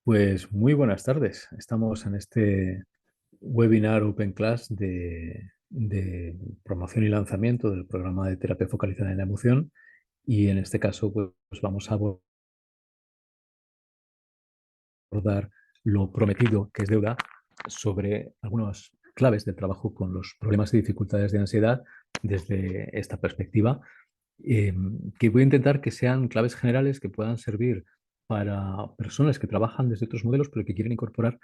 Pues muy buenas tardes. Estamos en este webinar Open Class de promoción y lanzamiento del programa de terapia focalizada en la emoción y en este caso pues vamos a abordar lo prometido que es deuda sobre algunas claves del trabajo con los problemas y dificultades de ansiedad desde esta perspectiva, que voy a intentar que sean claves generales que puedan servir para personas que trabajan desde otros modelos, pero que quieren incorporar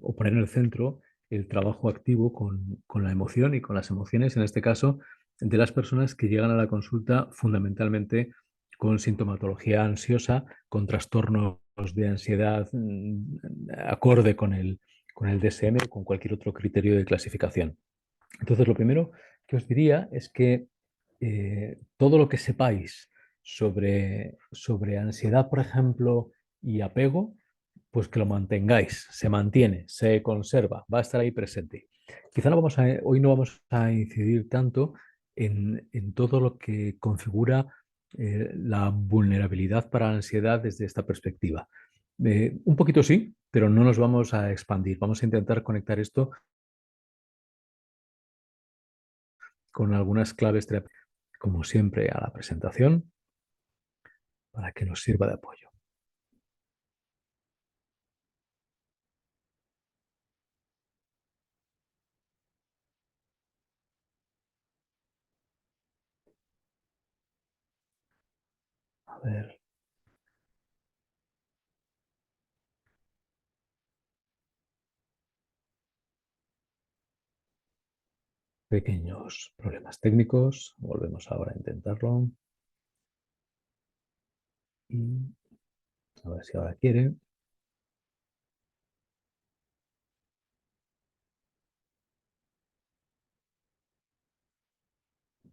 o poner en el centro el trabajo activo con la emoción y con las emociones, en este caso, de las personas que llegan a la consulta fundamentalmente con sintomatología ansiosa, con trastornos de ansiedad acorde con el DSM o con cualquier otro criterio de clasificación. Entonces, lo primero que os diría es que todo lo que sepáis sobre ansiedad, por ejemplo, y apego, pues que lo mantengáis, se mantiene, se conserva, va a estar ahí presente. Quizá hoy no vamos a incidir tanto en todo lo que configura la vulnerabilidad para la ansiedad desde esta perspectiva. Un poquito sí, pero no nos vamos a expandir. Vamos a intentar conectar esto con algunas claves, como siempre, a la presentación para que nos sirva de apoyo. A ver, pequeños problemas técnicos. Volvemos ahora a intentarlo. Y a ver si ahora quiere.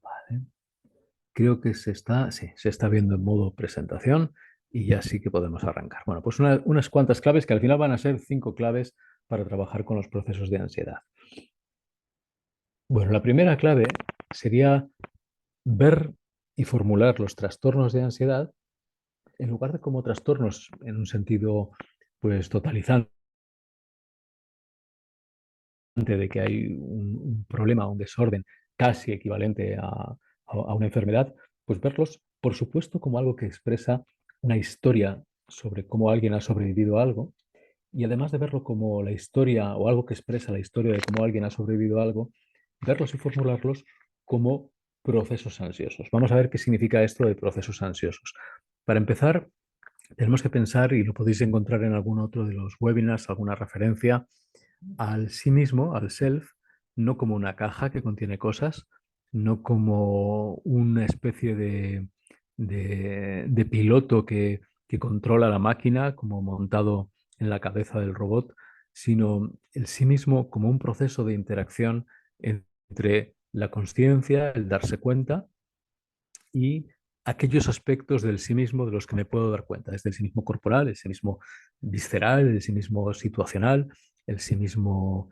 Vale. Creo que sí, se está viendo en modo presentación y ya sí que podemos arrancar. Bueno, pues unas cuantas claves que al final van a ser 5 claves para trabajar con los procesos de ansiedad. Bueno, la primera clave sería ver y formular los trastornos de ansiedad en lugar de como trastornos en un sentido pues totalizante de que hay un problema, un desorden casi equivalente a una enfermedad, pues verlos, por supuesto, como algo que expresa una historia sobre cómo alguien ha sobrevivido a algo, y además de verlo como la historia o algo que expresa la historia de cómo alguien ha sobrevivido a algo, verlos y formularlos como procesos ansiosos. Vamos a ver qué significa esto de procesos ansiosos. Para empezar, tenemos que pensar, y lo podéis encontrar en algún otro de los webinars, alguna referencia, al sí mismo, al self, no como una caja que contiene cosas, no como una especie de piloto que controla la máquina, como montado en la cabeza del robot, sino el sí mismo como un proceso de interacción entre la conciencia, el darse cuenta y aquellos aspectos del sí mismo de los que me puedo dar cuenta, desde el sí mismo corporal, el sí mismo visceral, el sí mismo situacional, el sí mismo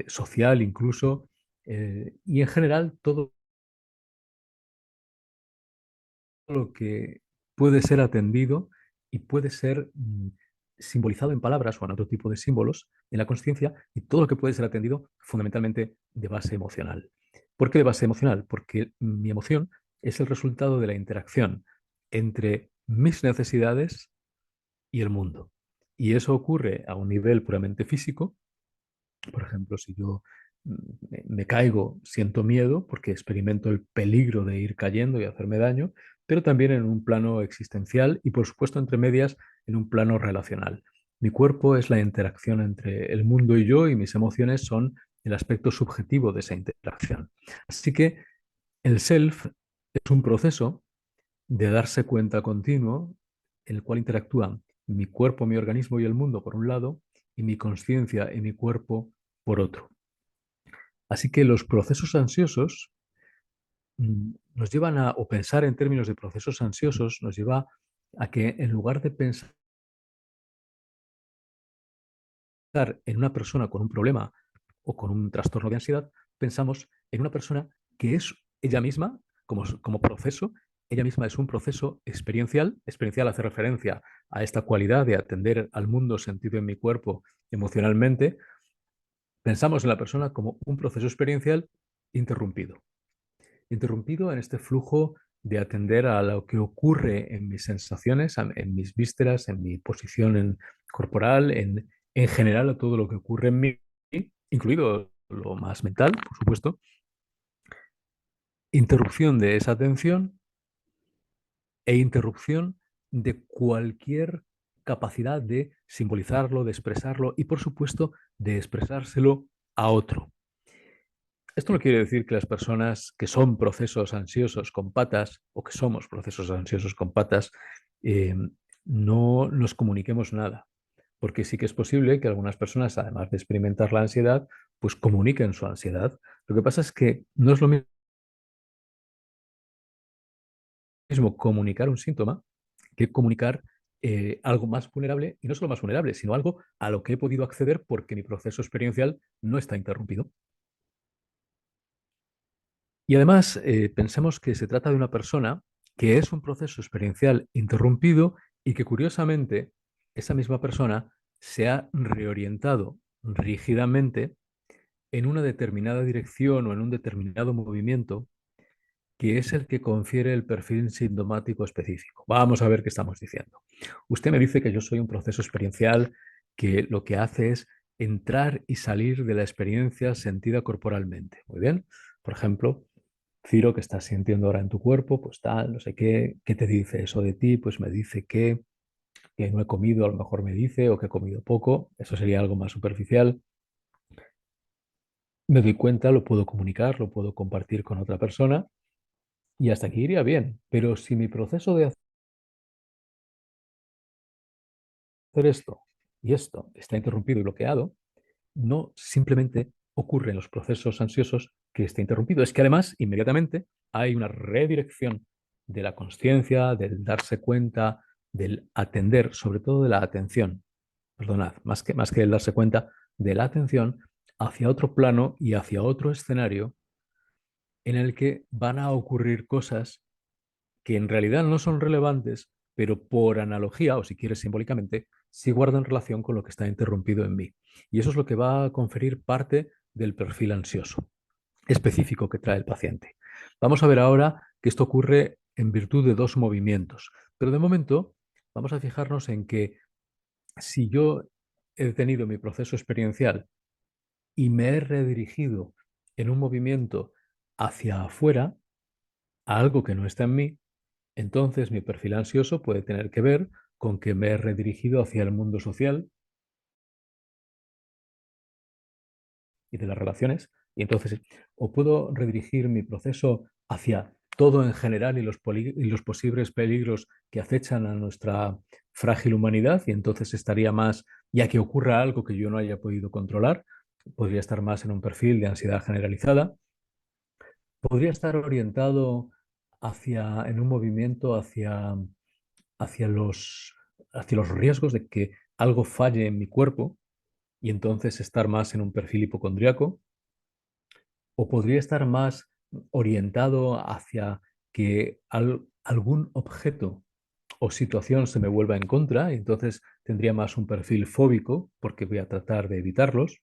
social incluso, y en general todo lo que puede ser atendido y puede ser simbolizado en palabras o en otro tipo de símbolos en la conciencia y todo lo que puede ser atendido fundamentalmente de base emocional. ¿Por qué de base emocional? Porque mi emoción es el resultado de la interacción entre mis necesidades y el mundo. Y eso ocurre a un nivel puramente físico. Por ejemplo, si yo me caigo, siento miedo porque experimento el peligro de ir cayendo y hacerme daño, pero también en un plano existencial y, por supuesto, entre medias, en un plano relacional. Mi cuerpo es la interacción entre el mundo y yo y mis emociones son el aspecto subjetivo de esa interacción. Así que el self es un proceso de darse cuenta continuo en el cual interactúan mi cuerpo, mi organismo y el mundo por un lado y mi conciencia y mi cuerpo por otro. Así que los procesos ansiosos nos llevan a, o pensar en términos de procesos ansiosos, nos lleva a que en lugar de pensar en una persona con un problema o con un trastorno de ansiedad, pensamos en una persona que es ella misma como proceso ella misma es un proceso experiencial. Experiencial hace referencia a esta cualidad de atender al mundo sentido en mi cuerpo emocionalmente. Pensamos en la persona como un proceso experiencial interrumpido. Interrumpido en este flujo de atender a lo que ocurre en mis sensaciones, en mis vísceras, en mi posición corporal, en general a todo lo que ocurre en mí, incluido lo más mental, por supuesto. Interrupción de esa atención e interrupción de cualquier capacidad de simbolizarlo, de expresarlo y, por supuesto, de expresárselo a otro. Esto no quiere decir que las personas que son procesos ansiosos con patas o que somos procesos ansiosos con patas eh, no nos comuniquemos nada, porque sí que es posible que algunas personas, además de experimentar la ansiedad, pues comuniquen su ansiedad. Lo que pasa es que no es lo mismo comunicar un síntoma que comunicar algo más vulnerable, y no solo más vulnerable, sino algo a lo que he podido acceder porque mi proceso experiencial no está interrumpido. Y además, pensemos que se trata de una persona que es un proceso experiencial interrumpido y que curiosamente esa misma persona se ha reorientado rígidamente en una determinada dirección o en un determinado movimiento que es el que confiere el perfil sintomático específico. Vamos a ver qué estamos diciendo. Usted me dice que yo soy un proceso experiencial que lo que hace es entrar y salir de la experiencia sentida corporalmente. Muy bien. Por ejemplo, Ciro, que estás sintiendo ahora en tu cuerpo, pues tal, no sé qué, ¿qué te dice eso de ti? Pues me dice que no he comido, a lo mejor me dice, o que he comido poco, eso sería algo más superficial. Me doy cuenta, lo puedo comunicar, lo puedo compartir con otra persona y hasta aquí iría bien. Pero si mi proceso de hacer esto y esto está interrumpido y bloqueado, no simplemente ocurre en los procesos ansiosos que esté interrumpido, es que además inmediatamente hay una redirección de la conciencia, del darse cuenta, del atender, sobre todo de la atención, perdonad, más que el darse cuenta, de la atención hacia otro plano y hacia otro escenario en el que van a ocurrir cosas que en realidad no son relevantes, pero por analogía, o si quieres simbólicamente, sí guardan relación con lo que está interrumpido en mí. Y eso es lo que va a conferir parte del perfil ansioso específico que trae el paciente. Vamos a ver ahora que esto ocurre en virtud de dos movimientos, pero de momento vamos a fijarnos en que si yo he tenido mi proceso experiencial y me he redirigido en un movimiento hacia afuera, a algo que no está en mí, entonces mi perfil ansioso puede tener que ver con que me he redirigido hacia el mundo social y de las relaciones, y entonces o puedo redirigir mi proceso hacia todo en general y los posibles peligros que acechan a nuestra frágil humanidad, y entonces estaría más, ya que ocurra algo que yo no haya podido controlar, podría estar más en un perfil de ansiedad generalizada, podría estar orientado en un movimiento hacia hacia los riesgos de que algo falle en mi cuerpo y entonces estar más en un perfil hipocondriaco, o podría estar más orientado hacia que algún objeto o situación se me vuelva en contra y entonces tendría más un perfil fóbico porque voy a tratar de evitarlos,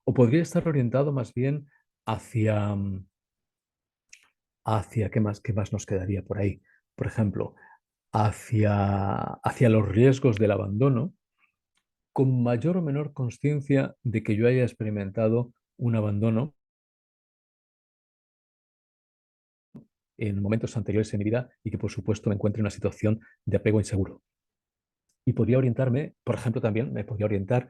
o podría estar orientado más bien hacia, qué más nos quedaría por ahí? Por ejemplo, hacia los riesgos del abandono con mayor o menor conciencia de que yo haya experimentado un abandono en momentos anteriores en mi vida y que por supuesto me encuentre en una situación de apego inseguro. Y podría orientarme, por ejemplo, también me podría orientar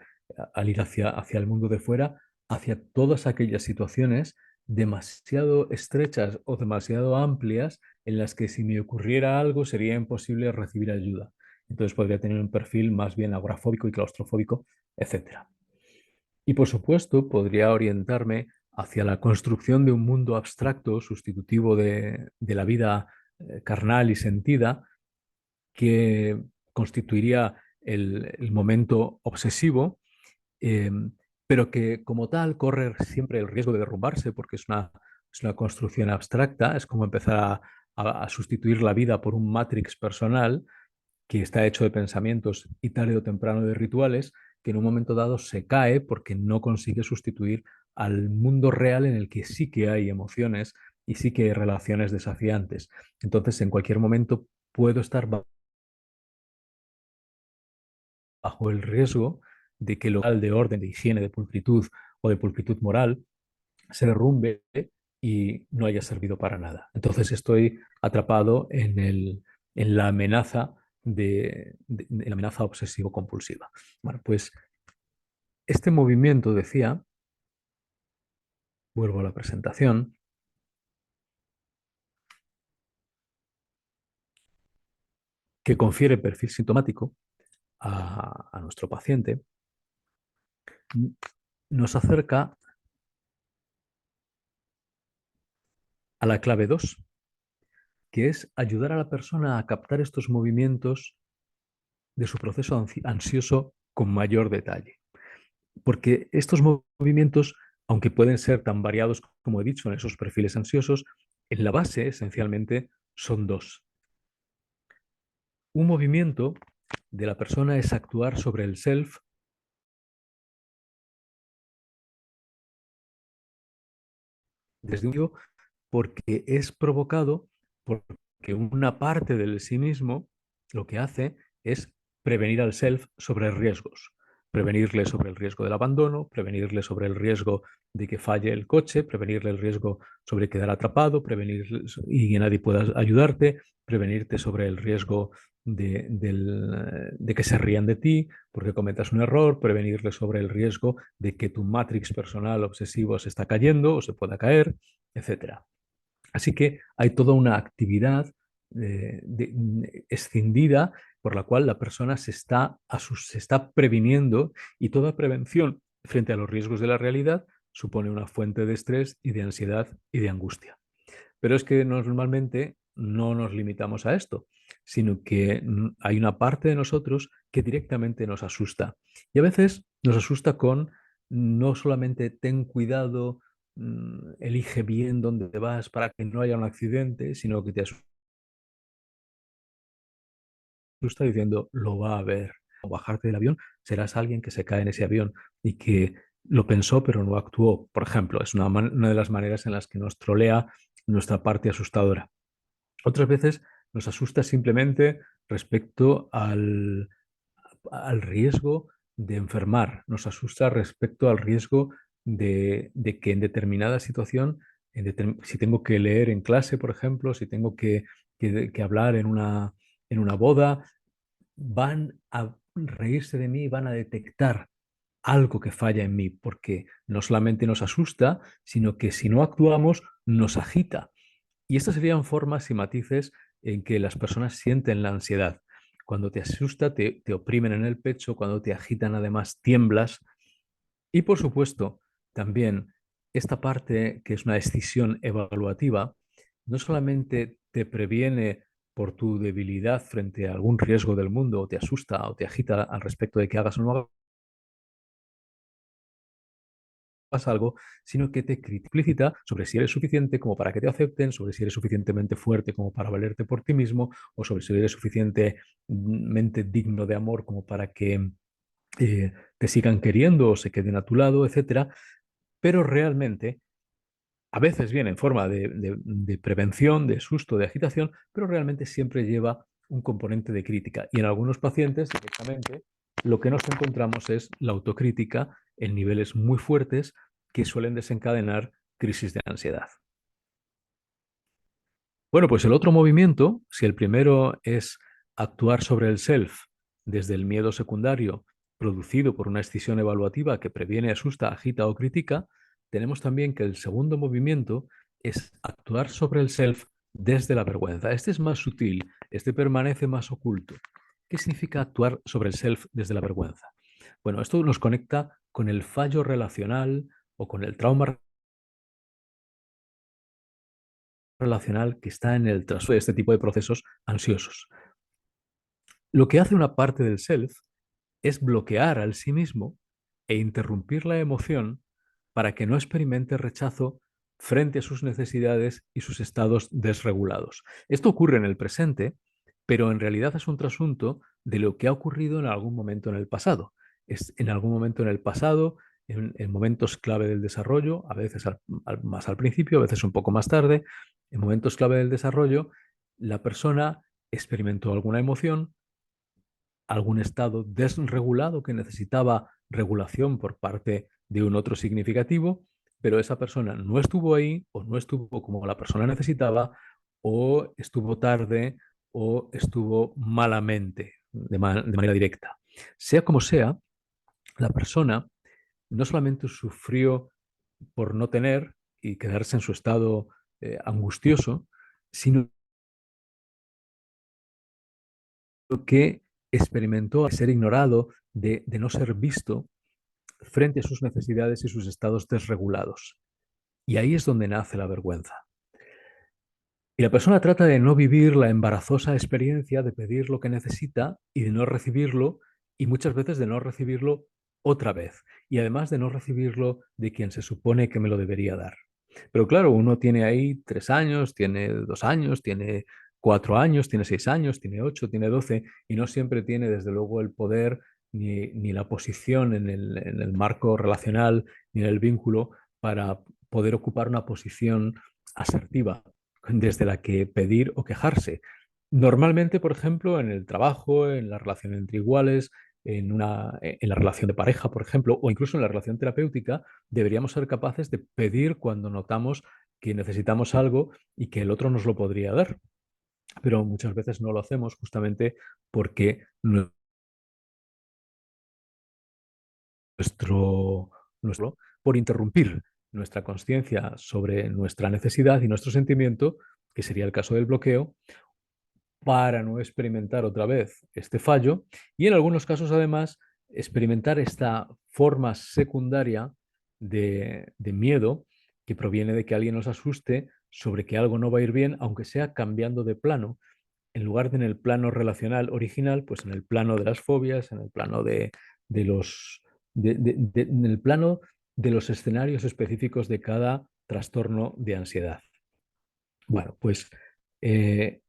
al ir hacia el mundo de fuera, hacia todas aquellas situaciones demasiado estrechas o demasiado amplias en las que si me ocurriera algo sería imposible recibir ayuda. Entonces podría tener un perfil más bien agorafóbico y claustrofóbico, etcétera. Y por supuesto, podría orientarme hacia la construcción de un mundo abstracto sustitutivo de la vida carnal y sentida, que constituiría el momento obsesivo, eh, pero que como tal corre siempre el riesgo de derrumbarse porque es una construcción abstracta, es como empezar a sustituir la vida por un matrix personal que está hecho de pensamientos y tarde o temprano de rituales, que en un momento dado se cae porque no consigue sustituir al mundo real en el que sí que hay emociones y sí que hay relaciones desafiantes. Entonces, en cualquier momento puedo estar bajo el riesgo de que lo de orden, de higiene, de pulcritud o de pulcritud moral se derrumbe y no haya servido para nada. Entonces estoy atrapado en la amenaza de la amenaza obsesivo-compulsiva. Bueno, pues este movimiento decía, vuelvo a la presentación, que confiere perfil sintomático a nuestro paciente, nos acerca a la clave 2, que es ayudar a la persona a captar estos movimientos de su proceso ansioso con mayor detalle. Porque estos movimientos, aunque pueden ser tan variados como he dicho en esos perfiles ansiosos, en la base esencialmente son dos. Un movimiento de la persona es actuar sobre el self desde un yo porque es provocado porque una parte del sí mismo lo que hace es prevenir al self sobre riesgos. Prevenirle sobre el riesgo del abandono, prevenirle sobre el riesgo de que falle el coche, prevenirle el riesgo sobre quedar atrapado, prevenir y que nadie pueda ayudarte, prevenirte sobre el riesgo de que se rían de ti porque cometas un error, prevenirle sobre el riesgo de que tu matrix personal obsesivo se está cayendo o se pueda caer, etcétera. Así que hay toda una actividad escindida por la cual la persona se está previniendo y toda prevención frente a los riesgos de la realidad supone una fuente de estrés y de ansiedad y de angustia. Pero es que normalmente no nos limitamos a esto, sino que hay una parte de nosotros que directamente nos asusta. Y a veces nos asusta con no solamente ten cuidado, elige bien dónde vas para que no haya un accidente, sino que te asusta diciendo lo va a ver. O bajarte del avión, serás alguien que se cae en ese avión y que lo pensó pero no actuó. Por ejemplo, es una de las maneras en las que nos trolea nuestra parte asustadora. Otras veces nos asusta simplemente respecto al riesgo de enfermar, nos asusta respecto al riesgo de que en determinada situación, si tengo que leer en clase, por ejemplo, si tengo que hablar en una boda, van a reírse de mí, van a detectar algo que falla en mí, porque no solamente nos asusta, sino que si no actuamos, nos agita. Y estas serían formas y matices en que las personas sienten la ansiedad. Cuando te asusta, te oprimen en el pecho, cuando te agitan, además, tiemblas. Y por supuesto, también esta parte que es una decisión evaluativa, no solamente te previene por tu debilidad frente a algún riesgo del mundo, o te asusta o te agita al respecto de que hagas o no hagas algo, sino que te explícita sobre si eres suficiente como para que te acepten, sobre si eres suficientemente fuerte como para valerte por ti mismo, o sobre si eres suficientemente digno de amor como para que te sigan queriendo o se queden a tu lado, etcétera. Pero realmente, a veces viene en forma de prevención, de susto, de agitación, pero realmente siempre lleva un componente de crítica. Y en algunos pacientes, directamente, lo que nos encontramos es la autocrítica en niveles muy fuertes que suelen desencadenar crisis de ansiedad. Bueno, pues el otro movimiento, si el primero es actuar sobre el self desde el miedo secundario producido por una escisión evaluativa que previene, asusta, agita o critica, tenemos también que el segundo movimiento es actuar sobre el self desde la vergüenza. Este es más sutil, este permanece más oculto. ¿Qué significa actuar sobre el self desde la vergüenza? Bueno, esto nos conecta con el fallo relacional o con el trauma relacional que está en el trasfondo de este tipo de procesos ansiosos. Lo que hace una parte del self es bloquear al sí mismo e interrumpir la emoción para que no experimente rechazo frente a sus necesidades y sus estados desregulados. Esto ocurre en el presente, pero en realidad es un trasunto de lo que ha ocurrido en algún momento en el pasado. Es en algún momento en el pasado, en momentos clave del desarrollo, a veces más al principio, a veces un poco más tarde, en momentos clave del desarrollo, la persona experimentó alguna emoción, algún estado desregulado que necesitaba regulación por parte de un otro significativo, pero esa persona no estuvo ahí o no estuvo como la persona necesitaba o estuvo tarde o estuvo malamente, de manera directa. Sea como sea, la persona no solamente sufrió por no tener y quedarse en su estado angustioso, sino que experimentó ser ignorado, de no ser visto frente a sus necesidades y sus estados desregulados. Y ahí es donde nace la vergüenza. Y la persona trata de no vivir la embarazosa experiencia de pedir lo que necesita y de no recibirlo, y muchas veces de no recibirlo otra vez, y además de no recibirlo de quien se supone que me lo debería dar. Pero claro, uno tiene ahí 3 años, tiene 2 años, tiene 4 años, tiene 6 años, tiene 8, tiene 12, y no siempre tiene desde luego el poder ni la posición en el marco relacional ni en el vínculo para poder ocupar una posición asertiva desde la que pedir o quejarse. Normalmente, por ejemplo, en el trabajo, en la relación entre iguales, en la relación de pareja, por ejemplo, o incluso en la relación terapéutica, deberíamos ser capaces de pedir cuando notamos que necesitamos algo y que el otro nos lo podría dar. Pero muchas veces no lo hacemos justamente porque nuestro por interrumpir nuestra conciencia sobre nuestra necesidad y nuestro sentimiento, que sería el caso del bloqueo, para no experimentar otra vez este fallo y en algunos casos además experimentar esta forma secundaria de miedo que proviene de que alguien nos asuste sobre que algo no va a ir bien, aunque sea cambiando de plano, en lugar de en el plano relacional original, pues en el plano de las fobias, en el plano de los, en el plano de los escenarios específicos de cada trastorno de ansiedad. Bueno, pues eh,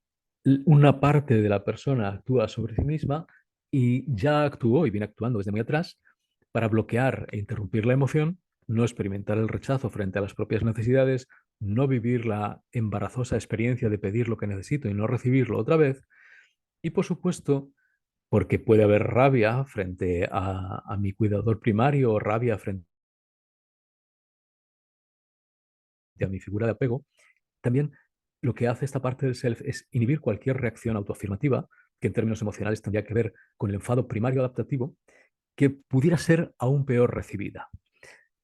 una parte de la persona actúa sobre sí misma y ya actuó y viene actuando desde muy atrás para bloquear e interrumpir la emoción, no experimentar el rechazo frente a las propias necesidades, no vivir la embarazosa experiencia de pedir lo que necesito y no recibirlo otra vez. Y por supuesto, porque puede haber rabia frente a mi cuidador primario o rabia frente a mi figura de apego, también lo que hace esta parte del self es inhibir cualquier reacción autoafirmativa, que en términos emocionales tendría que ver con el enfado primario adaptativo, que pudiera ser aún peor recibida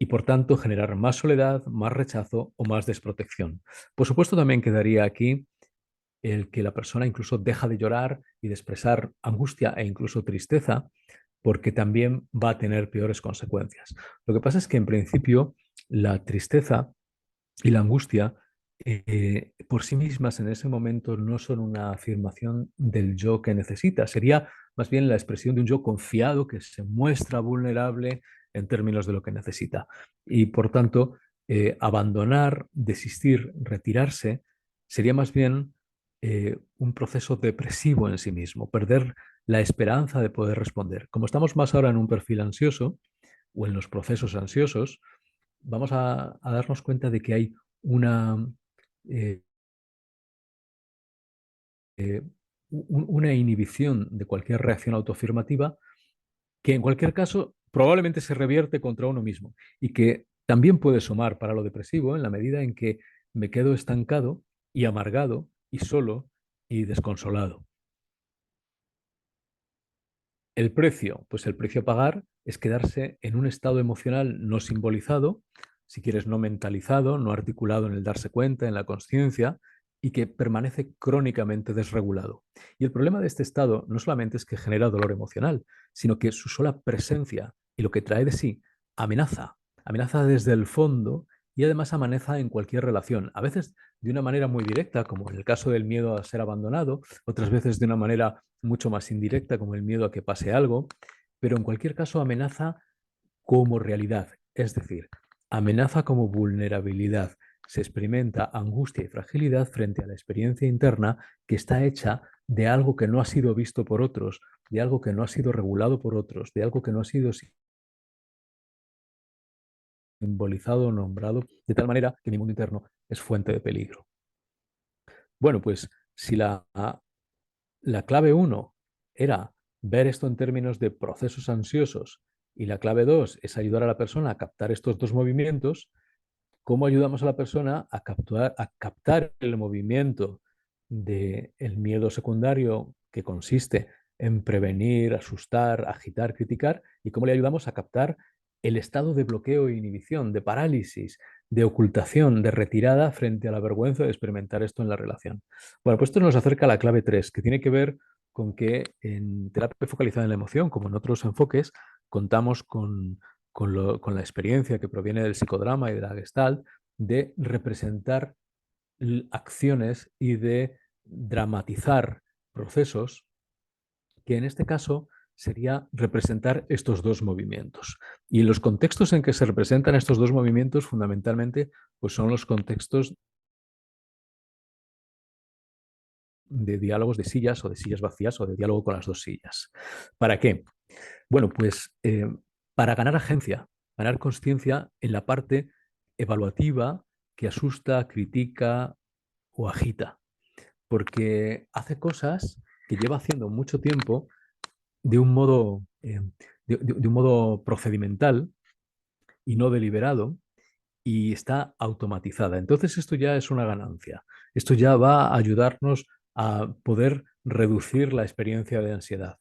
y por tanto generar más soledad, más rechazo o más desprotección. Por supuesto, también quedaría aquí el que la persona incluso deja de llorar y de expresar angustia e incluso tristeza, porque también va a tener peores consecuencias. Lo que pasa es que en principio la tristeza y la angustia por sí mismas en ese momento no son una afirmación del yo que necesita, sería más bien la expresión de un yo confiado que se muestra vulnerable en términos de lo que necesita. Y por tanto, abandonar, desistir, retirarse, sería más bien un proceso depresivo en sí mismo, perder la esperanza de poder responder. Como estamos más ahora en un perfil ansioso o en los procesos ansiosos, vamos a darnos cuenta de que hay una, eh, una inhibición de cualquier reacción autoafirmativa que en cualquier caso probablemente se revierte contra uno mismo y que también puede sumar para lo depresivo en la medida en que me quedo estancado y amargado y solo y desconsolado. El precio, pues el precio a pagar es quedarse en un estado emocional no simbolizado, si quieres no mentalizado, no articulado en el darse cuenta, en la conciencia, y que permanece crónicamente desregulado. Y el problema de este estado no solamente es que genera dolor emocional, sino que su sola presencia y lo que trae de sí amenaza, amenaza desde el fondo y además amenaza en cualquier relación, a veces de una manera muy directa, como en el caso del miedo a ser abandonado, otras veces de una manera mucho más indirecta, como el miedo a que pase algo, pero en cualquier caso amenaza como realidad, es decir, amenaza como vulnerabilidad, se experimenta angustia y fragilidad frente a la experiencia interna que está hecha de algo que no ha sido visto por otros, de algo que no ha sido regulado por otros, de algo que no ha sido simbolizado o nombrado, de tal manera que mi mundo interno es fuente de peligro. Bueno, pues si la clave uno era ver esto en términos de procesos ansiosos y la clave 2 es ayudar a la persona a captar estos dos movimientos, ¿cómo ayudamos a la persona a captar el movimiento del miedo secundario que consiste en prevenir, asustar, agitar, criticar? ¿Y cómo le ayudamos a captar el estado de bloqueo e inhibición, de parálisis, de ocultación, de retirada frente a la vergüenza de experimentar esto en la relación? Bueno, pues esto nos acerca a la clave 3, que tiene que ver con que en terapia focalizada en la emoción, como en otros enfoques, contamos con la experiencia que proviene del psicodrama y de la Gestalt, de representar acciones y de dramatizar procesos, que en este caso sería representar estos dos movimientos. Y los contextos en que se representan estos dos movimientos, fundamentalmente, pues son los contextos de diálogos de sillas o de sillas vacías o de diálogo con las dos sillas. ¿Para qué? Bueno, pues para ganar agencia, ganar conciencia en la parte evaluativa que asusta, critica o agita, porque hace cosas que lleva haciendo mucho tiempo de un modo, de un modo procedimental y no deliberado y está automatizada. Entonces esto ya es una ganancia. Esto ya va a ayudarnos a poder reducir la experiencia de ansiedad.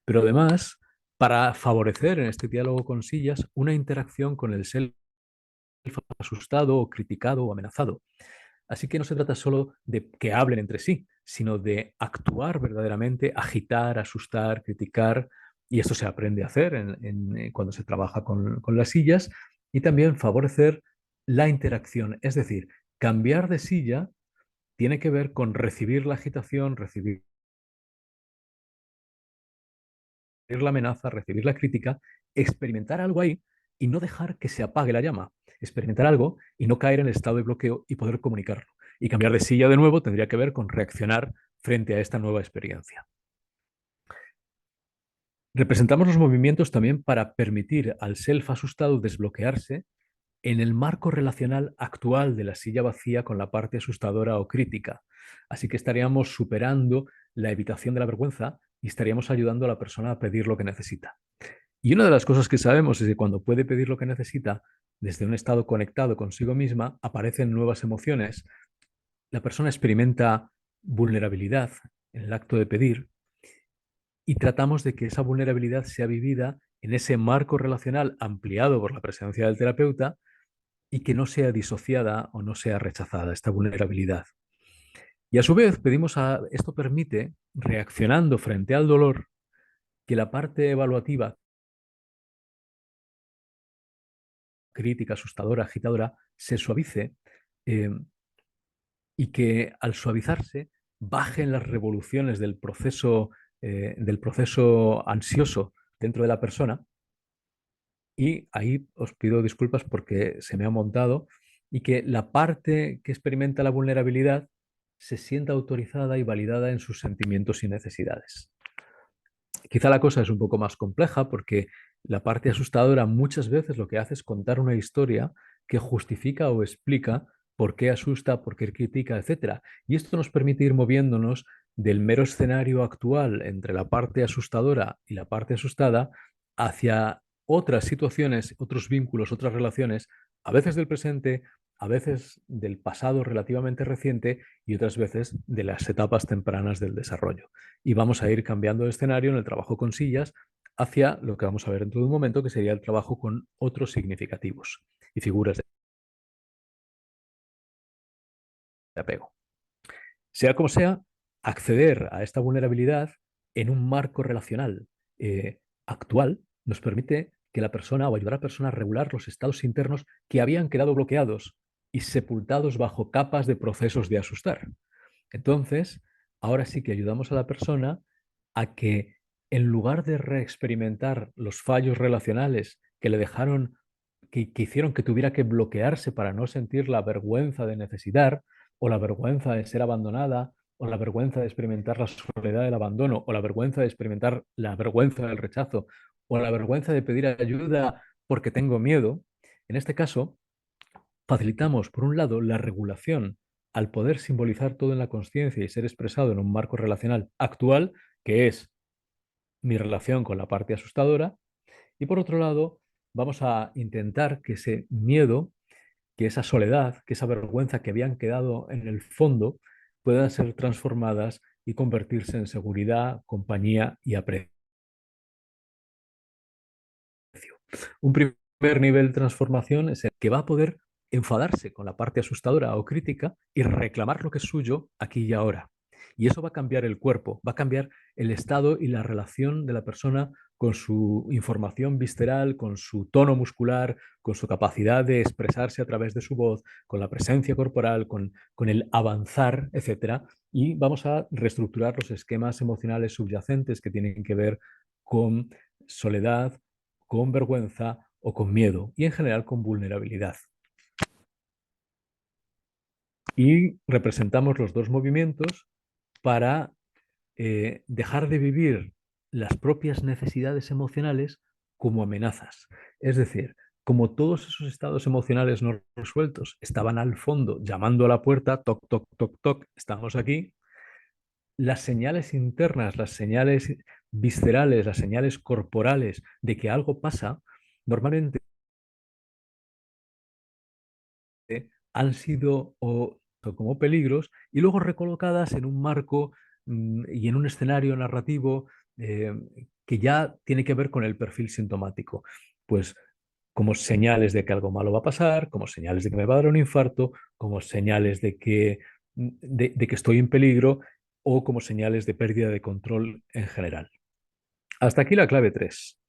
Pero además, para favorecer en este diálogo con sillas una interacción con el self asustado o criticado o amenazado. Así que no se trata solo de que hablen entre sí, sino de actuar verdaderamente, agitar, asustar, criticar, y esto se aprende a hacer cuando se trabaja con las sillas, y también favorecer la interacción, es decir, cambiar de silla tiene que ver con recibir la agitación, recibir la amenaza, recibir la crítica, experimentar algo ahí y no dejar que se apague la llama. Experimentar algo y no caer en el estado de bloqueo y poder comunicarlo. Y cambiar de silla de nuevo tendría que ver con reaccionar frente a esta nueva experiencia. Representamos los movimientos también para permitir al self asustado desbloquearse en el marco relacional actual de la silla vacía con la parte asustadora o crítica. Así que estaríamos superando la evitación de la vergüenza y estaríamos ayudando a la persona a pedir lo que necesita. Y una de las cosas que sabemos es que cuando puede pedir lo que necesita, desde un estado conectado consigo misma, aparecen nuevas emociones. La persona experimenta vulnerabilidad en el acto de pedir y tratamos de que esa vulnerabilidad sea vivida en ese marco relacional ampliado por la presencia del terapeuta y que no sea disociada o no sea rechazada esta vulnerabilidad. Y a su vez esto permite, reaccionando frente al dolor, que la parte evaluativa, crítica, asustadora, agitadora, se suavice eh, y que al suavizarse bajen las revoluciones del proceso ansioso dentro de la persona. Y ahí os pido disculpas porque se me ha montado y que la parte que experimenta la vulnerabilidad se sienta autorizada y validada en sus sentimientos y necesidades. Quizá la cosa es un poco más compleja porque la parte asustadora muchas veces lo que hace es contar una historia que justifica o explica por qué asusta, por qué critica, etcétera. Y esto nos permite ir moviéndonos del mero escenario actual entre la parte asustadora y la parte asustada hacia otras situaciones, otros vínculos, otras relaciones, a veces del presente, a veces del pasado relativamente reciente y otras veces de las etapas tempranas del desarrollo. Y vamos a ir cambiando de escenario en el trabajo con sillas hacia lo que vamos a ver dentro de un momento, que sería el trabajo con otros significativos y figuras de apego. Sea como sea, acceder a esta vulnerabilidad en un marco relacional actual nos permite que la persona o ayudar a la persona a regular los estados internos que habían quedado bloqueados y sepultados bajo capas de procesos de asustar. Entonces, ahora sí que ayudamos a la persona a que en lugar de reexperimentar los fallos relacionales que hicieron que tuviera que bloquearse para no sentir la vergüenza de necesitar, o la vergüenza de ser abandonada, o la vergüenza de experimentar la soledad del abandono, o la vergüenza de experimentar la vergüenza del rechazo, o la vergüenza de pedir ayuda porque tengo miedo. En este caso, facilitamos, por un lado, la regulación al poder simbolizar todo en la conciencia y ser expresado en un marco relacional actual, que es mi relación con la parte asustadora, y por otro lado, vamos a intentar que ese miedo, que esa soledad, que esa vergüenza que habían quedado en el fondo, puedan ser transformadas y convertirse en seguridad, compañía y aprecio. Un primer nivel de transformación es el que va a poder enfadarse con la parte asustadora o crítica y reclamar lo que es suyo aquí y ahora. Y eso va a cambiar el cuerpo, va a cambiar el estado y la relación de la persona con su información visceral, con su tono muscular, con su capacidad de expresarse a través de su voz, con la presencia corporal, con el avanzar, etcétera. Y vamos a reestructurar los esquemas emocionales subyacentes que tienen que ver con soledad, con vergüenza o con miedo y en general con vulnerabilidad. Y representamos los dos movimientos para dejar de vivir las propias necesidades emocionales como amenazas. Es decir, como todos esos estados emocionales no resueltos estaban al fondo llamando a la puerta, toc, toc, toc, toc, estamos aquí, las señales internas, las señales viscerales, las señales corporales de que algo pasa, normalmente han sido como peligros y luego recolocadas en un marco y en un escenario narrativo eh, que ya tiene que ver con el perfil sintomático. Pues como señales de que algo malo va a pasar, como señales de que me va a dar un infarto, como señales de que estoy en peligro o como señales de pérdida de control en general. Hasta aquí la clave 3.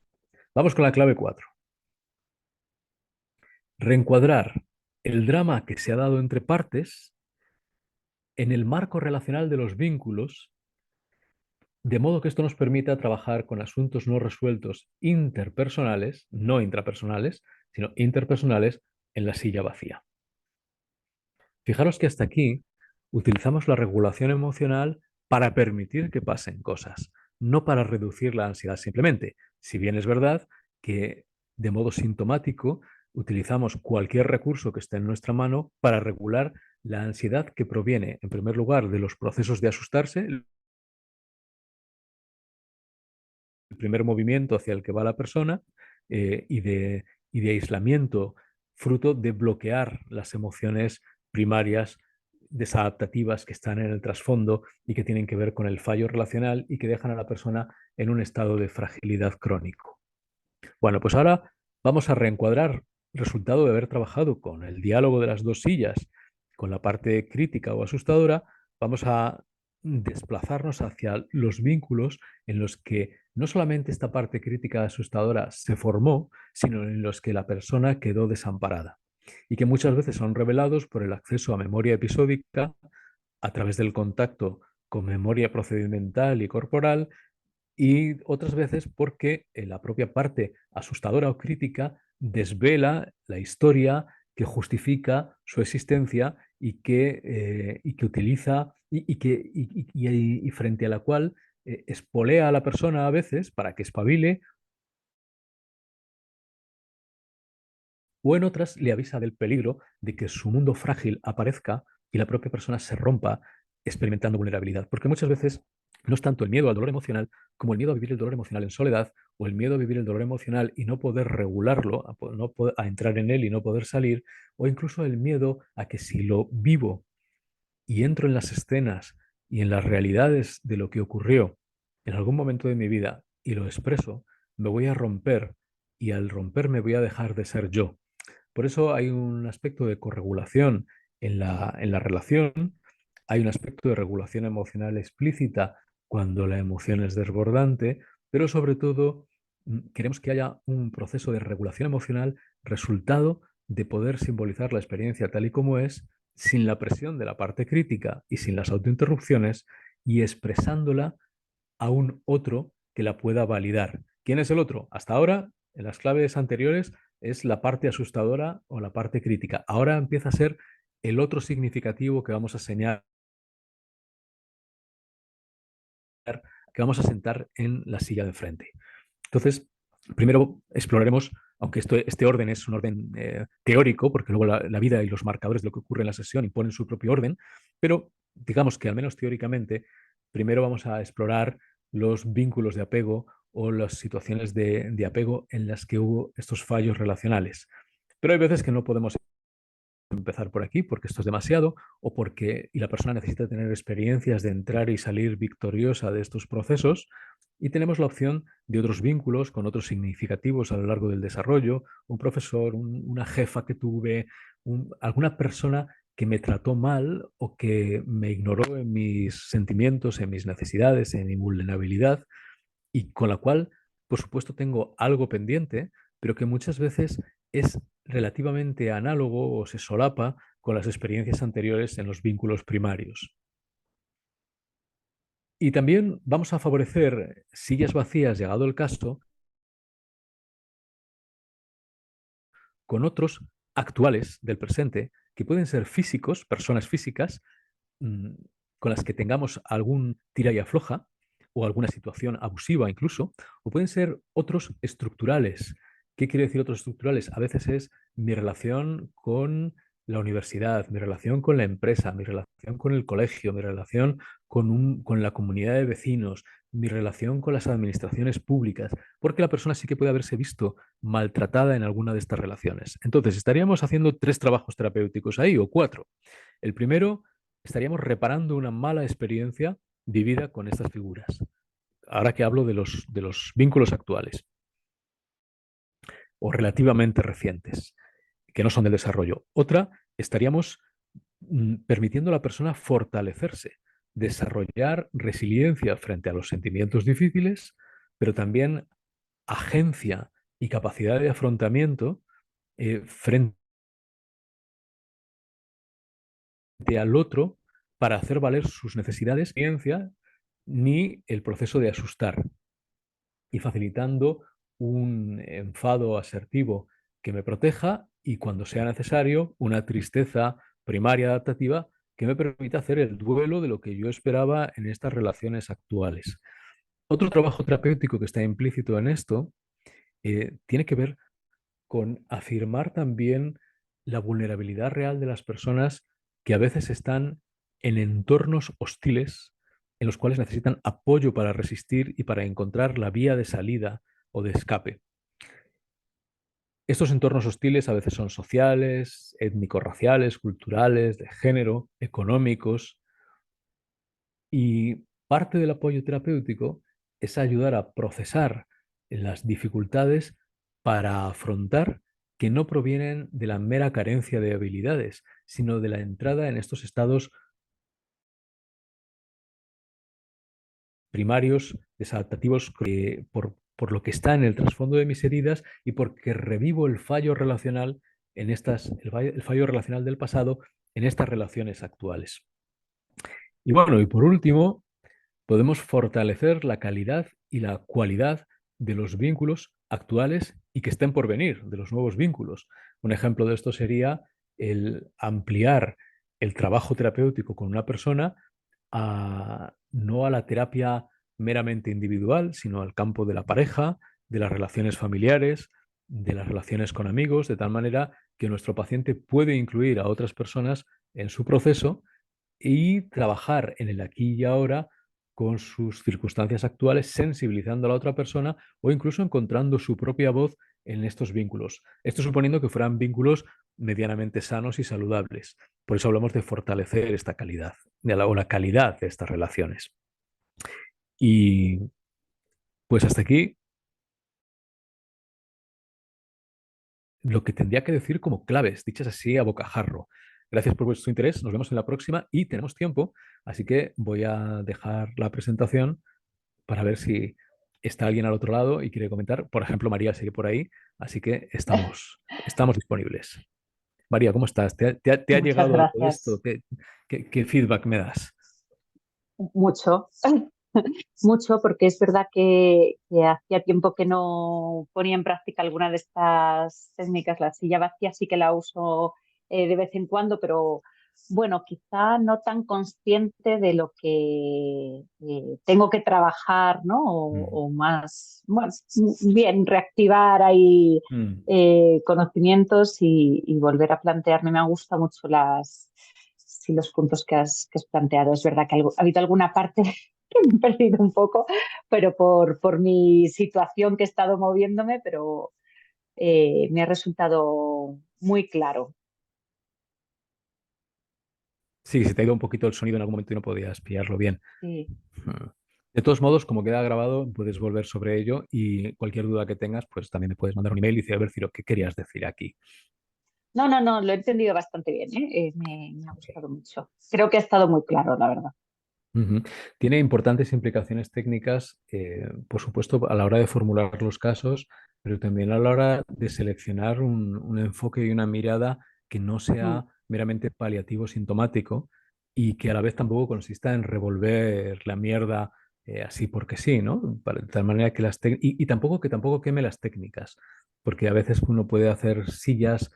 Vamos con la clave 4. Reencuadrar el drama que se ha dado entre partes en el marco relacional de los vínculos, de modo que esto nos permita trabajar con asuntos no resueltos interpersonales, no intrapersonales, sino interpersonales en la silla vacía. Fijaros que hasta aquí utilizamos la regulación emocional para permitir que pasen cosas, no para reducir la ansiedad simplemente. Si bien es verdad que de modo sintomático utilizamos cualquier recurso que esté en nuestra mano para regular la ansiedad que proviene, en primer lugar, de los procesos de asustarse, el primer movimiento hacia el que va la persona, y de aislamiento, fruto de bloquear las emociones primarias desadaptativas que están en el trasfondo y que tienen que ver con el fallo relacional y que dejan a la persona en un estado de fragilidad crónico. Bueno, pues ahora vamos a reencuadrar el resultado de haber trabajado con el diálogo de las dos sillas, con la parte crítica o asustadora. Vamos a desplazarnos hacia los vínculos en los que no solamente esta parte crítica asustadora se formó, sino en los que la persona quedó desamparada y que muchas veces son revelados por el acceso a memoria episódica a través del contacto con memoria procedimental y corporal, y otras veces porque la propia parte asustadora o crítica desvela la historia que justifica su existencia y que utiliza y frente a la cual espolea a la persona a veces para que espabile, o en otras le avisa del peligro de que su mundo frágil aparezca y la propia persona se rompa experimentando vulnerabilidad. Porque muchas veces no es tanto el miedo al dolor emocional como el miedo a vivir el dolor emocional en soledad o el miedo a vivir el dolor emocional y no poder regularlo, a entrar en él y no poder salir, o incluso el miedo a que si lo vivo y entro en las escenas y en las realidades de lo que ocurrió en algún momento de mi vida y lo expreso, me voy a romper y al romperme voy a dejar de ser yo. Por eso hay un aspecto de corregulación en la relación, hay un aspecto de regulación emocional explícita cuando la emoción es desbordante, pero sobre todo queremos que haya un proceso de regulación emocional resultado de poder simbolizar la experiencia tal y como es, sin la presión de la parte crítica y sin las autointerrupciones, y expresándola a un otro que la pueda validar. ¿Quién es el otro? Hasta ahora, en las claves anteriores, es la parte asustadora o la parte crítica. Ahora empieza a ser el otro significativo que vamos a señalar, que vamos a sentar en la silla de frente. Entonces, primero exploraremos, aunque este orden es un orden teórico, porque luego la vida y los marcadores de lo que ocurre en la sesión imponen su propio orden, pero digamos que al menos teóricamente, primero vamos a explorar los vínculos de apego o las situaciones de apego en las que hubo estos fallos relacionales. Pero hay veces que no podemos empezar por aquí porque esto es demasiado o porque y la persona necesita tener experiencias de entrar y salir victoriosa de estos procesos y tenemos la opción de otros vínculos con otros significativos a lo largo del desarrollo, un profesor, una jefa que tuve, alguna persona que me trató mal o que me ignoró en mis sentimientos, en mis necesidades, en mi vulnerabilidad y con la cual, por supuesto, tengo algo pendiente, pero que muchas veces es relativamente análogo o se solapa con las experiencias anteriores en los vínculos primarios. Y también vamos a favorecer sillas vacías, llegado el caso, con otros actuales del presente, que pueden ser físicos, personas físicas, mmm, con las que tengamos algún tira y afloja o alguna situación abusiva incluso, o pueden ser otros estructurales. ¿Qué quiere decir otros estructurales? A veces es mi relación con la universidad, mi relación con la empresa, mi relación con el colegio, mi relación con la comunidad de vecinos, mi relación con las administraciones públicas, porque la persona sí que puede haberse visto maltratada en alguna de estas relaciones. Entonces, estaríamos haciendo 3 trabajos terapéuticos ahí o 4. El primero, estaríamos reparando una mala experiencia vivida con estas figuras. Ahora que hablo de los vínculos actuales o relativamente recientes, que no son del desarrollo. Otra, estaríamos permitiendo a la persona fortalecerse, desarrollar resiliencia frente a los sentimientos difíciles, pero también agencia y capacidad de afrontamiento frente al otro para hacer valer sus necesidades, ni el proceso de asustar y facilitando un enfado asertivo que me proteja y cuando sea necesario una tristeza primaria adaptativa que me permita hacer el duelo de lo que yo esperaba en estas relaciones actuales. Otro trabajo terapéutico que está implícito en esto tiene que ver con afirmar también la vulnerabilidad real de las personas que a veces están en entornos hostiles en los cuales necesitan apoyo para resistir y para encontrar la vía de salida o de escape. Estos entornos hostiles a veces son sociales, étnico-raciales, culturales, de género, económicos, y parte del apoyo terapéutico es ayudar a procesar las dificultades para afrontar que no provienen de la mera carencia de habilidades, sino de la entrada en estos estados primarios desadaptativos por lo que está en el trasfondo de mis heridas y porque revivo el fallo relacional el fallo relacional del pasado en estas relaciones actuales. Y bueno, y por último, podemos fortalecer la calidad y la cualidad de los vínculos actuales y que estén por venir, de los nuevos vínculos. Un ejemplo de esto sería el ampliar el trabajo terapéutico con una persona no a la terapia meramente individual, sino al campo de la pareja, de las relaciones familiares, de las relaciones con amigos, de tal manera que nuestro paciente puede incluir a otras personas en su proceso y trabajar en el aquí y ahora con sus circunstancias actuales, sensibilizando a la otra persona o incluso encontrando su propia voz en estos vínculos. Esto suponiendo que fueran vínculos medianamente sanos y saludables. Por eso hablamos de fortalecer esta calidad, o la calidad de estas relaciones. Y pues hasta aquí lo que tendría que decir como claves, dichas así a bocajarro. Gracias por vuestro interés, nos vemos en la próxima y tenemos tiempo, así que voy a dejar la presentación para ver si está alguien al otro lado y quiere comentar. Por ejemplo, María sigue por ahí, así que estamos disponibles. María, ¿cómo estás? ¿Te ha Muchas llegado algo de esto? gracias. ¿Qué feedback me das? Mucho. mucho porque es verdad que hacía tiempo que no ponía en práctica alguna de estas técnicas. La silla vacía sí que la uso de vez en cuando, pero bueno, quizá no tan consciente de lo que tengo que trabajar, ¿no? Mm, O más, bueno, bien, reactivar ahí mm. conocimientos y volver a plantearme. Me han gustado mucho sí, los puntos que has planteado. Es verdad que ha habido alguna parte que me he perdido un poco, pero por mi situación que he estado moviéndome, pero me ha resultado muy claro. Sí, se te ha ido un poquito el sonido en algún momento y no podías pillarlo bien. Sí. Mm. De todos modos, como queda grabado, puedes volver sobre ello y cualquier duda que tengas, pues también me puedes mandar un email y decir, a ver, Ciro, ¿qué querías decir aquí? No, no, no, lo he entendido bastante bien, ¿eh? Me ha Ok. gustado mucho. Creo que ha estado muy claro, la verdad. Ujú. Tiene importantes implicaciones técnicas, por supuesto, a la hora de formular los casos, pero también a la hora de seleccionar un enfoque y una mirada que no Mm, sea meramente paliativo sintomático y que a la vez tampoco consista en revolver la mierda así porque sí, ¿no? De tal manera que y tampoco que tampoco queme las técnicas, porque a veces uno puede hacer sillas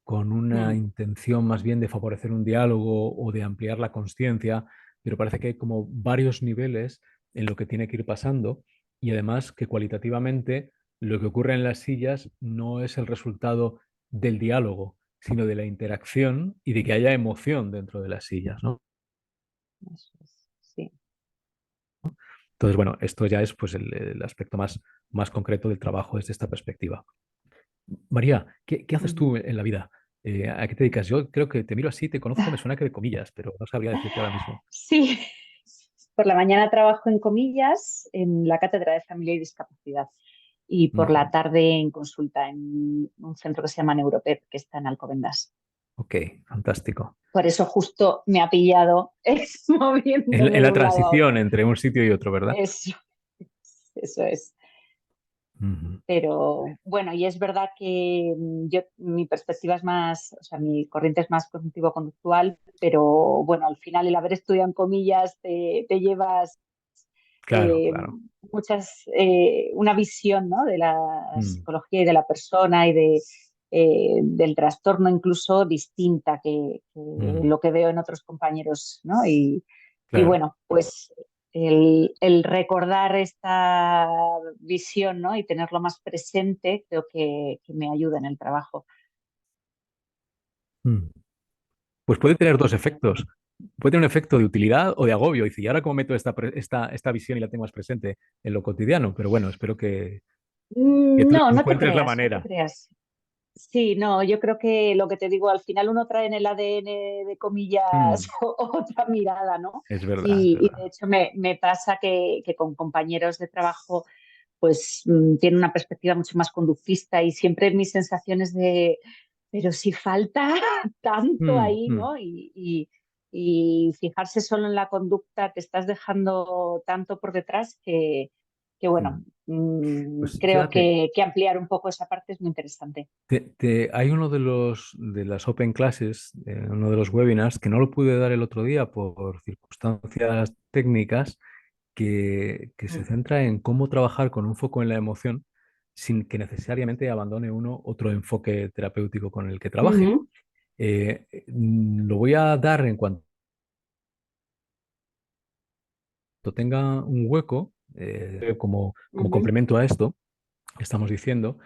con una mm, intención más bien de favorecer un diálogo o de ampliar la consciencia, pero parece que hay como varios niveles en lo que tiene que ir pasando y además que cualitativamente lo que ocurre en las sillas no es el resultado del diálogo, sino de la interacción y de que haya emoción dentro de las sillas, ¿no? eso es, sí. Entonces, bueno, esto ya es pues el aspecto más concreto del trabajo desde esta perspectiva. María, ¿qué haces Ujú. tú en la vida? ¿A qué te dedicas? Yo creo que te miro así, te conozco, me suena que de comillas, pero no sabría decirte ahora mismo. Sí, por la mañana trabajo en comillas en la Cátedra de Familia y Discapacidad y por Ujú. la tarde en consulta en un centro que se llama Neuropep, que está en Alcobendas. Ok, fantástico. Por eso justo me ha pillado En moviéndome de la un lado a transición otro. entre un sitio y otro, ¿verdad? Eso, eso es. Ujú. Pero bueno, y es verdad que mi perspectiva es más, o sea, mi corriente es más cognitivo-conductual, pero bueno, al final el haber estudiado en comillas te llevas Claro, eh, claro. una visión, ¿no? De la Mm, psicología y de la persona y del trastorno incluso distinta que mm, lo que veo en otros compañeros, ¿no? Y claro. bueno, pues el recordar esta visión, ¿no? Y tenerlo más presente creo que me ayuda en el trabajo. Mm. Pues puede tener dos efectos. Puede tener un efecto de utilidad o de agobio. Y dice, ¿y ahora cómo meto esta visión y la tengo más presente en lo cotidiano? Pero bueno, espero que tú No, no te encuentres la creas, no te manera. creas. Sí, no, yo creo que lo que te digo, al final uno trae en el ADN de comillas Mm, otra mirada, ¿no? es verdad, es Y de verdad. hecho me pasa que con compañeros de trabajo pues tiene una perspectiva mucho más conductista y siempre mis sensaciones de, pero si falta tanto Mm, ahí, mm, ¿no? Y fijarse solo en la conducta, te estás dejando tanto por detrás que bueno, mm. Pues creo fíjate, que ampliar un poco esa parte es muy interesante. hay uno de las Open Classes, uno de los webinars, que no lo pude dar el otro día por circunstancias técnicas, que se Mm. centra en cómo trabajar con un foco en la emoción sin que necesariamente abandone uno otro enfoque terapéutico con el que trabaje. Ujú, Lo voy a dar en cuanto tenga un hueco, como ujú. complemento a esto que estamos diciendo.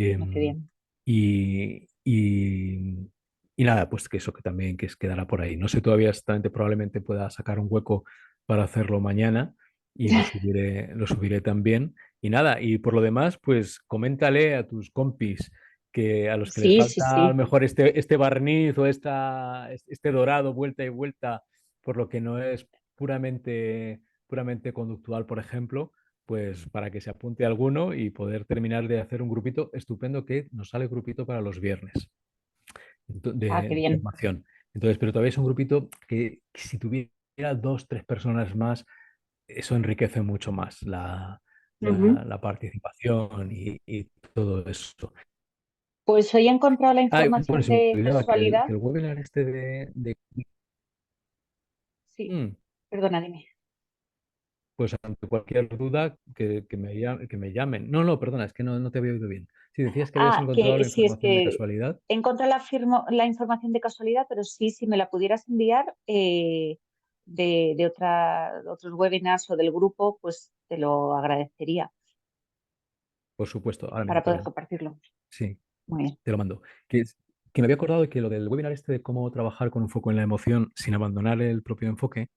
Ah, qué em, bien. y, y- y nada, pues que eso que también quedará por ahí. No sé todavía exactamente, probablemente pueda sacar un hueco para hacerlo mañana y lo subiré también. Y nada, y por lo demás, pues coméntale a tus compis que a los que les Sí, sí, falta a lo sí. mejor este barniz o este dorado vuelta y vuelta, por lo que no es puramente conductual, por ejemplo, pues para que se apunte alguno y poder terminar de hacer un grupito estupendo que nos sale grupito para los viernes Ah, qué de bien. formación. Entonces, pero todavía es un grupito que si tuviera dos, tres personas más, eso enriquece mucho más Ujú. la participación y todo eso. Pues hoy he encontrado la Ah, bueno, información se me de olvidaba que sexualidad. el webinar este de... Sí, Mm, perdona, dime. pues ante cualquier duda que me llamen. No, no, perdona, es que no te había oído bien. Si decías que habías encontrado Que la sí, es información de que casualidad, encontré la información de casualidad, pero sí, si me la pudieras enviar de otros webinars o del grupo, pues te lo agradecería por supuesto, ahora mismo para poder compartirlo. sí, Muy bien. te lo mando. Que me había acordado de que lo del webinar este de cómo trabajar con un foco en la emoción sin abandonar el propio enfoque.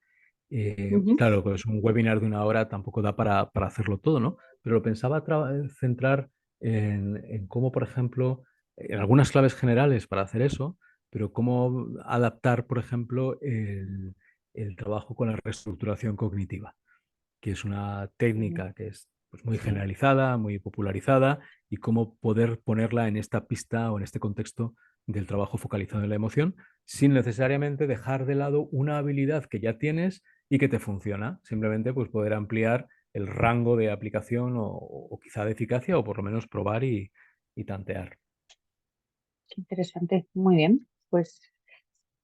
Ujú, Claro, pues un webinar de una hora tampoco da para hacerlo todo, ¿no? Pero lo pensaba centrar en cómo, por ejemplo, en algunas claves generales para hacer eso, pero cómo adaptar, por ejemplo, el trabajo con la reestructuración cognitiva, que es una ujú. técnica que es pues, muy Sí, generalizada, muy popularizada, y cómo poder ponerla en esta pista o en este contexto del trabajo focalizado en la emoción, sin necesariamente dejar de lado una habilidad que ya tienes y que te funciona. Simplemente pues, poder ampliar el rango de aplicación o quizá de eficacia, o por lo menos probar y tantear. qué interesante. Muy bien. Pues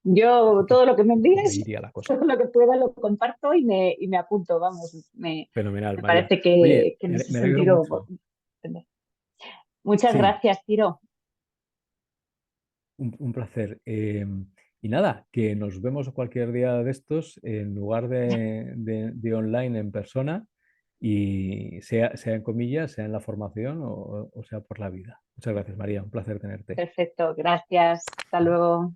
Así yo que todo lo que me por ahí envíes, iría la cosa. todo lo que pueda lo comparto y me apunto. Vamos, Fenomenal, me María. parece Oye, que en ese me alegro sentido. mucho. Muchas Sí, gracias, Tiro. un placer. Y nada, que nos vemos cualquier día de estos en lugar de online en persona y sea en comillas, sea en la formación o sea por la vida. Muchas gracias, María. Un placer tenerte. Perfecto, gracias. Hasta luego.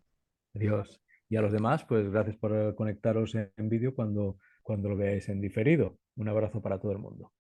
Adiós. Y a los demás, pues gracias por conectaros en vídeo cuando lo veáis en diferido. Un abrazo para todo el mundo.